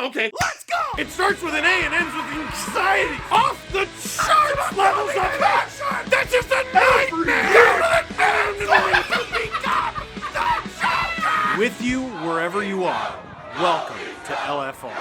Okay, let's go! It starts with an A and ends with anxiety. Off the charts levels of passion! That's just a nightmare! With you wherever you are, welcome to LFR.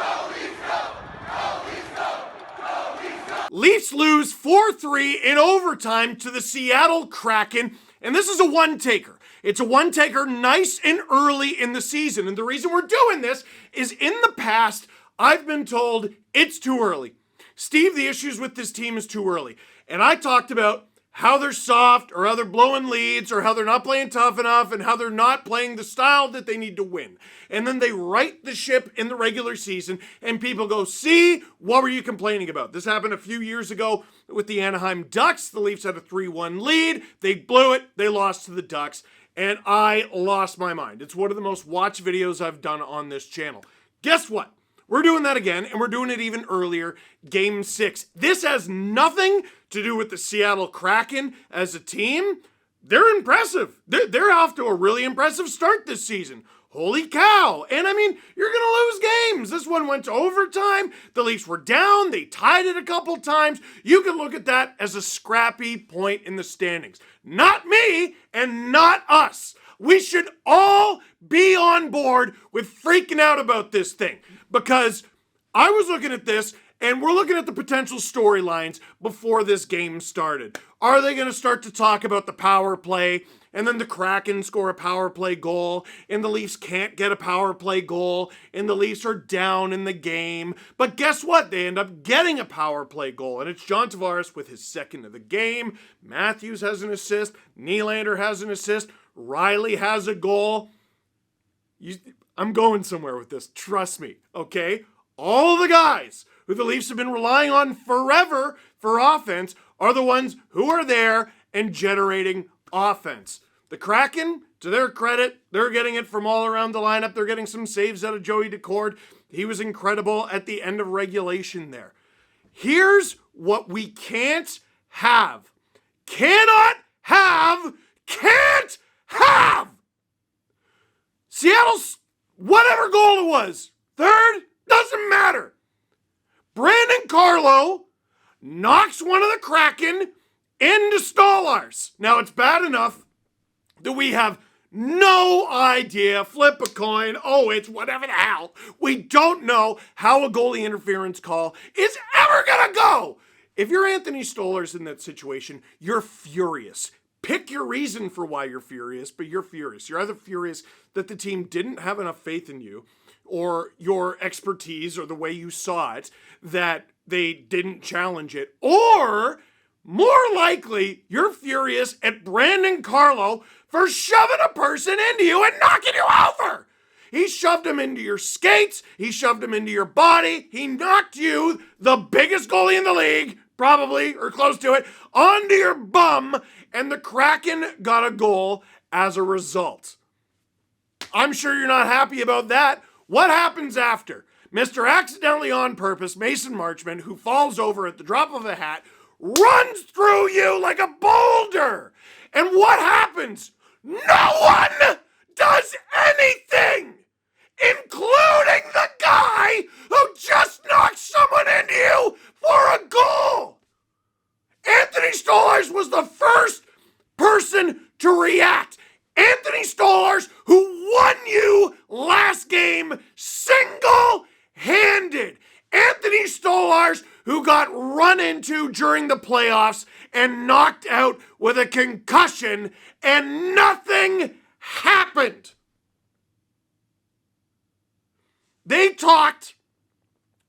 Leafs lose 4-3 in overtime to the Seattle Kraken, and this is a one-taker. It's a one-taker nice and early in the season, and the reason we're doing this is in the past, I've been told it's too early. Steve, the issues with this team is too early. And I talked about how they're soft, or how they're blowing leads, or how they're not playing tough enough, and how they're not playing the style that they need to win. And then they right the ship in the regular season, and people go, see, what were you complaining about? This happened a few years ago with the Anaheim Ducks. The Leafs had a 3-1 lead. They blew it. They lost to the Ducks. And I lost my mind. It's one of the most watched videos I've done on this channel. Guess what? We're doing that again, and we're doing it even earlier, Game 6. This has nothing to do with the Seattle Kraken as a team. They're impressive. They're off to a really impressive start this season. Holy cow. And I mean, you're going to lose games. This one went to overtime. The Leafs were down. They tied it a couple times. You can look at that as a scrappy point in the standings. Not me and not us. We should all be on board with freaking out about this thing, because I was looking at this and we're looking at the potential storylines before this game started. Are they going to start to talk about the power play, and then the Kraken score a power play goal, and the Leafs can't get a power play goal, and the Leafs are down in the game? But guess what? They end up getting a power play goal, and it's John Tavares with his second of the game. Matthews has an assist. Nylander has an assist. Riley has a goal. I'm going somewhere with this. Trust me, okay? All the guys who the Leafs have been relying on forever for offense are the ones who are there and generating offense. The Kraken, to their credit, they're getting it from all around the lineup. They're getting some saves out of Joey Decord. He was incredible at the end of regulation there. Here's what we can't have. Cannot have. Can't have. Seattle's whatever goal it was, third, doesn't matter. Brandon Carlo knocks one of the Kraken into Stolarz. Now, it's bad enough that we have no idea, flip a coin, it's whatever the hell. We don't know how a goalie interference call is ever gonna go. If you're Anthony Stolarz in that situation, you're furious. Pick your reason for why you're furious, but you're furious. You're either furious that the team didn't have enough faith in you, or your expertise, or the way you saw it, that they didn't challenge it, or more likely, you're furious at Brandon Carlo for shoving a person into you and knocking you over. He shoved him into your skates. He shoved him into your body. He knocked you, the biggest goalie in the league, probably, or close to it, onto your bum, and the Kraken got a goal as a result. I'm sure you're not happy about that. What happens after? Mr. Accidentally on Purpose, Mason Marchment, who falls over at the drop of a hat, runs through you like a boulder. And what happens? No one does anything, including the guy who just knocked someone into you for a goal. Anthony Stolarz was the first person to react. Anthony Stolarz, who won you last game single-handed. Anthony Stolarz, who got run into during the playoffs and knocked out with a concussion, and nothing happened. They talked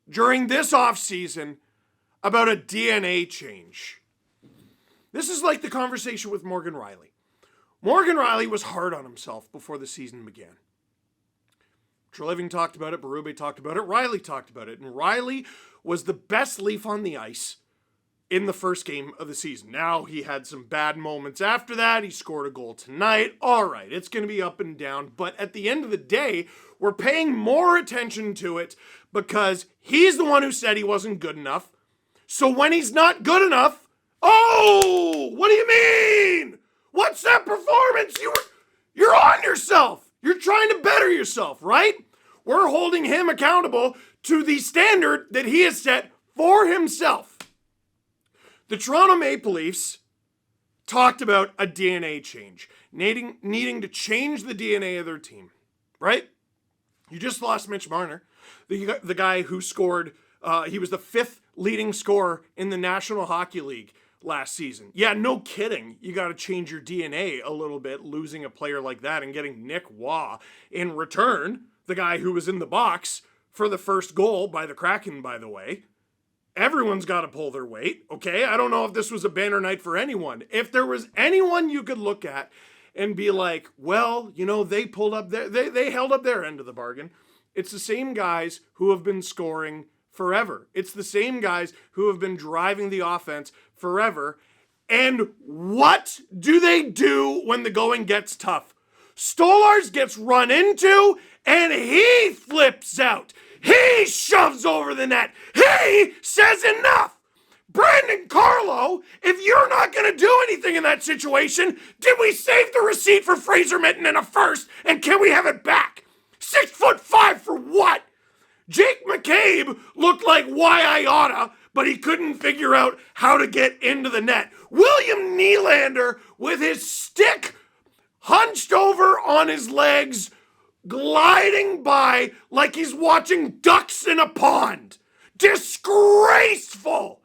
during this offseason about a DNA change. This is like the conversation with Morgan Riley. Morgan Riley was hard on himself before the season began. Treliving talked about it, Berube talked about it, Riley talked about it, and Riley was the best Leaf on the ice in the first game of the season. Now, he had some bad moments after that. He scored a goal tonight. All right, it's going to be up and down, but at the end of the day, we're paying more attention to it because he's the one who said he wasn't good enough. So when he's not good enough, what do you mean? What's that performance? You're on yourself. You're trying to better yourself, right? We're holding him accountable to the standard that he has set for himself. The Toronto Maple Leafs talked about a DNA change, needing to change the DNA of their team, right? You just lost Mitch Marner, the guy who scored, he was the 5th leading scorer in the National Hockey League last season. Yeah, no kidding. You got to change your DNA a little bit, losing a player like that and getting Nick Waugh in return, the guy who was in the box for the first goal by the Kraken, by the way. Everyone's got to pull their weight, okay? I don't know if this was a banner night for anyone. If there was anyone you could look at and be like, well, you know, they pulled up they held up their end of the bargain. It's the same guys who have been scoring forever. It's the same guys who have been driving the offense forever. And what do they do when the going gets tough? Stolarz gets run into and he flips out. He shoves over the net. He says enough. Brandon Carlo, if you're not going to do anything in that situation, did we save the receipt for Fraser Minton in a first? And can we have it back? 6'5" for what? Jake McCabe looked like Waiata, but he couldn't figure out how to get into the net. William Nylander, with his stick hunched over on his legs, gliding by like he's watching ducks in a pond. Disgraceful!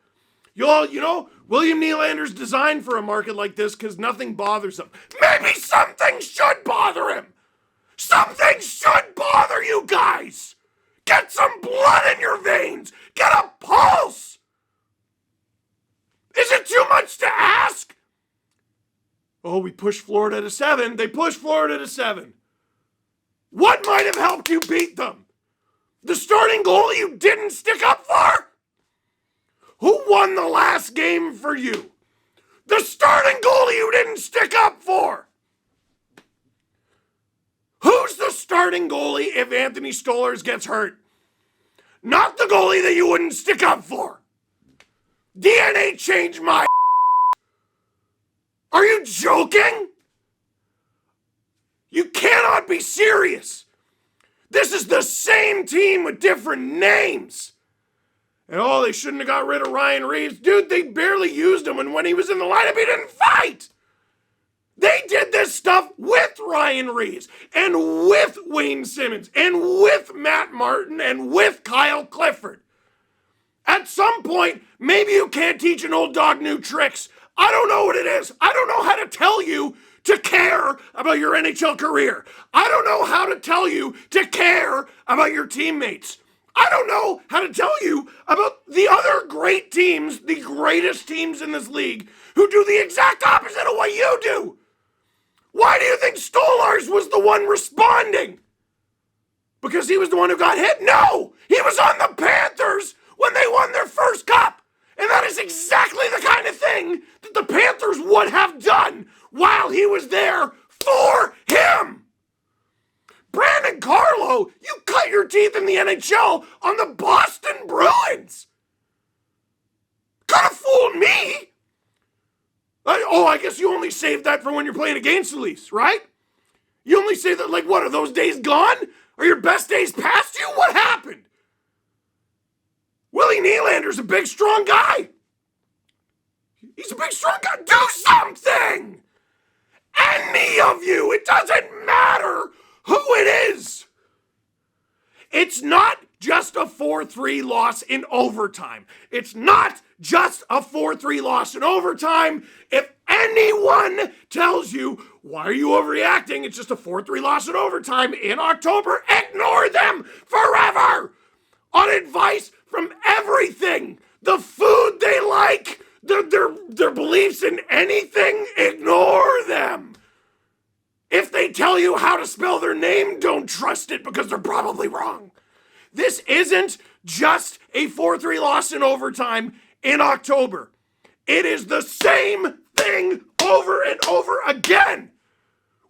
You know, William Nylander's designed for a market like this because nothing bothers him. Maybe something should bother him. Something should bother you guys. Get some blood in your veins. Get a pulse. Is it too much to ask? Oh, we pushed Florida to 7. They pushed Florida to 7. What might have helped you beat them? The starting goalie you didn't stick up for? Who won the last game for you? The starting goalie you didn't stick up for. Who's the starting goalie if Anthony Stolarz gets hurt? Not the goalie that you wouldn't stick up for. DNA change my. Are you joking? You cannot be serious. This is the same team with different names. And oh, they shouldn't have got rid of Ryan Reeves. Dude, they barely used him, and when he was in the lineup, he didn't fight. They did this stuff with Ryan Reeves, and with Wayne Simmons, and with Matt Martin, and with Kyle Clifford. At some point, maybe you can't teach an old dog new tricks. I don't know what it is. I don't know how to tell you to care about your NHL career. I don't know how to tell you to care about your teammates. I don't know how to tell you about the other great teams, the greatest teams in this league, who do the exact opposite of what you do. Why do you think Stolarz was the one responding? Because he was the one who got hit? No! He was on the Panthers when they won their first cup. And that is exactly the kind of thing that the Panthers would have done while he was there for him. Brandon Carlo, you cut your teeth in the NHL on the Boston Bruins. Could have fooled me. I guess you only saved that for when you're playing against the Leafs, right? You only saved that, like, what, are those days gone? Are your best days past you? What happened? Willie Nylander's a big, strong guy. He's a big, strong guy. Do something! Any of you, it doesn't matter who it is. It's not just a 4-3 loss in overtime. It's not just a 4-3 loss in overtime. If anyone tells you, why are you overreacting? It's just a 4-3 loss in overtime in October. Ignore them forever. On advice from everything. The food they like, their beliefs in anything, ignore them. If they tell you how to spell their name, don't trust it because they're probably wrong. This isn't just a 4-3 loss in overtime in October. It is the same thing over and over again.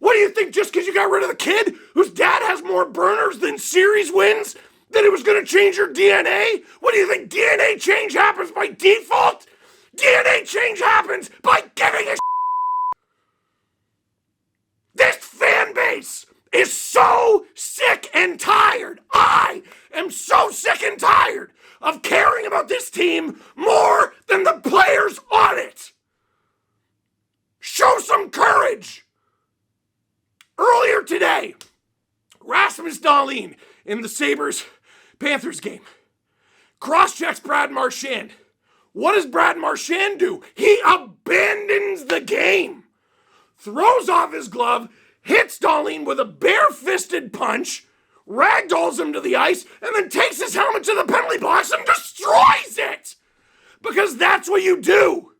What do you think, just because you got rid of the kid whose dad has more burners than series wins, that it was going to change your DNA? What do you think, DNA change happens by default? DNA change happens by giving a This fan base is so sick and tired. I am so sick sick and tired of caring about this team more than the players on it. Show some courage. Earlier today, Rasmus Dahlin in the Sabres-Panthers game cross-checks Brad Marchand. What does Brad Marchand do? He abandons the game, throws off his glove, hits Dahlin with a bare-fisted punch, ragdolls him to the ice, and then takes his helmet to the penalty box and destroys it! Because that's what you do.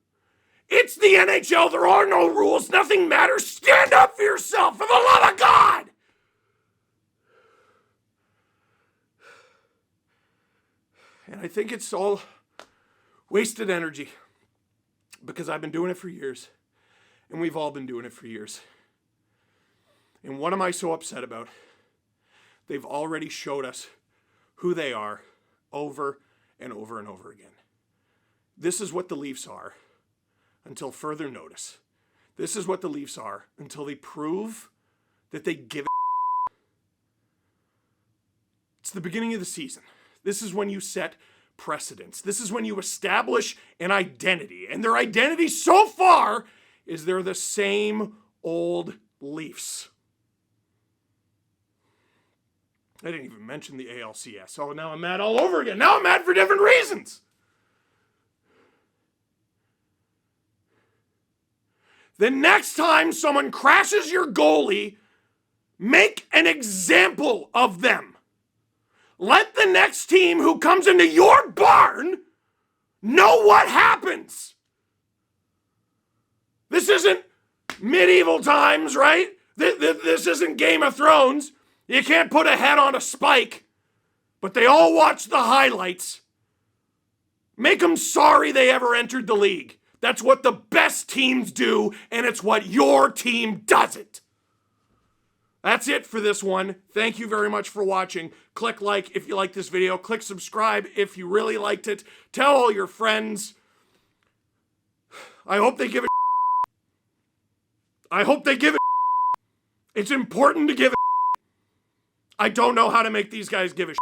It's the NHL. There are no rules. Nothing matters. Stand up for yourself, for the love of God! And I think it's all wasted energy because I've been doing it for years, and we've all been doing it for years. And what am I so upset about? They've already showed us who they are over and over and over again. This is what the Leafs are until further notice. This is what the Leafs are until they prove that they give a. It's the beginning of the season. This is when you set precedents. This is when you establish an identity. And their identity so far is they're the same old Leafs. I didn't even mention the ALCS. Oh, now I'm mad all over again. Now I'm mad for different reasons. The next time someone crashes your goalie, make an example of them. Let the next team who comes into your barn know what happens. This isn't medieval times, right? This isn't Game of Thrones. You can't put a head on a spike, but they all watch the highlights. Make them sorry they ever entered the league. That's what the best teams do, and it's what your team doesn't. That's it for this one. Thank you very much for watching. Click like if you like this video. Click subscribe if you really liked it. Tell all your friends. I hope they give a. I hope they give a. It's important to give a. I don't know how to make these guys give a.